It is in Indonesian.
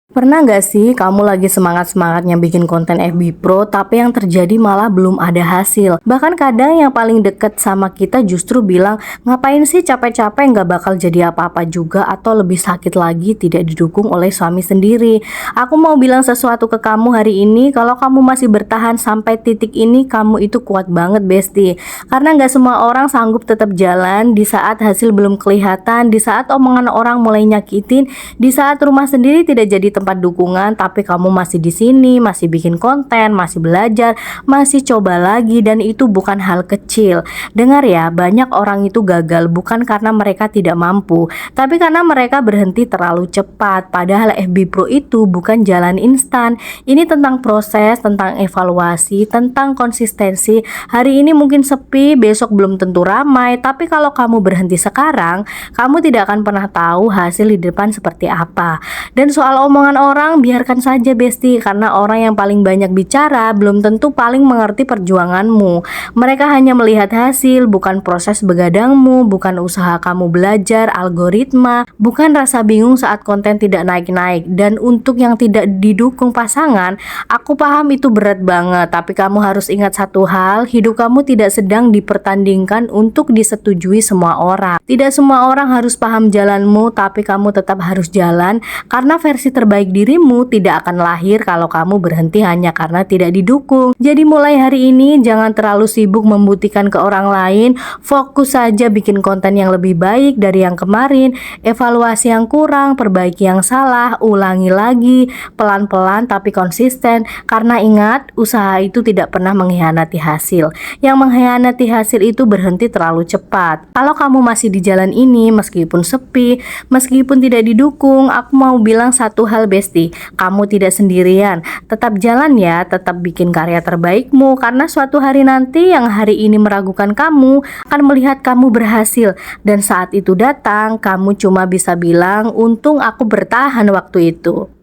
Pernah nggak sih kamu lagi semangat-semangatnya bikin konten FB Pro, tapi yang terjadi malah belum ada hasil? Bahkan kadang yang paling deket sama kita justru bilang, ngapain sih capek-capek nggak bakal jadi apa-apa juga, atau lebih sakit lagi tidak didukung oleh suami sendiri. Aku mau bilang sesuatu ke kamu hari ini, kalau kamu masih bertahan sampai titik ini, kamu itu kuat banget Besti. Karena nggak semua orang sanggup tetap jalan di saat hasil belum kelihatan, di saat omongan orang mulai nyakitin, di saat rumah sendiri tidak jadi tempat dukungan, tapi kamu masih di sini, masih bikin konten, masih belajar, masih coba lagi, dan itu bukan hal kecil. Dengar ya, banyak orang itu gagal bukan karena mereka tidak mampu, tapi karena mereka berhenti terlalu cepat. Padahal FB Pro itu bukan jalan instan. Ini tentang proses, tentang evaluasi, tentang konsistensi. Hari ini mungkin sepi, besok belum tentu ramai, tapi kalau kamu berhenti sekarang, kamu tidak akan pernah tahu hasil di depan seperti apa. Dan soal omongan orang, biarkan saja Besti, karena orang yang paling banyak bicara belum tentu paling mengerti perjuanganmu. Mereka hanya melihat hasil, bukan proses begadangmu, bukan usaha kamu belajar algoritma, bukan rasa bingung saat konten tidak naik-naik. Dan untuk yang tidak didukung pasangan, aku paham itu berat banget, tapi kamu harus ingat satu hal, hidup kamu tidak sedang dipertandingkan untuk disetujui semua orang. Tidak semua orang harus paham jalanmu, tapi kamu tetap harus jalan, karena versi terbaik dirimu tidak akan lahir kalau kamu berhenti hanya karena tidak didukung. Jadi mulai hari ini jangan terlalu sibuk membuktikan ke orang lain, fokus saja bikin konten yang lebih baik dari yang kemarin, evaluasi yang kurang, perbaiki yang salah, ulangi lagi, pelan-pelan tapi konsisten, karena ingat, usaha itu tidak pernah mengkhianati hasil. Yang mengkhianati hasil itu berhenti terlalu cepat. Kalau kamu masih di jalan ini, meskipun sepi, meskipun tidak didukung, aku mau bilang satu hal Besti, kamu tidak sendirian. Tetap jalan ya, tetap bikin karya terbaikmu, karena suatu hari nanti yang hari ini meragukan kamu akan melihat kamu berhasil, dan saat itu datang, kamu cuma bisa bilang, untung aku bertahan waktu itu.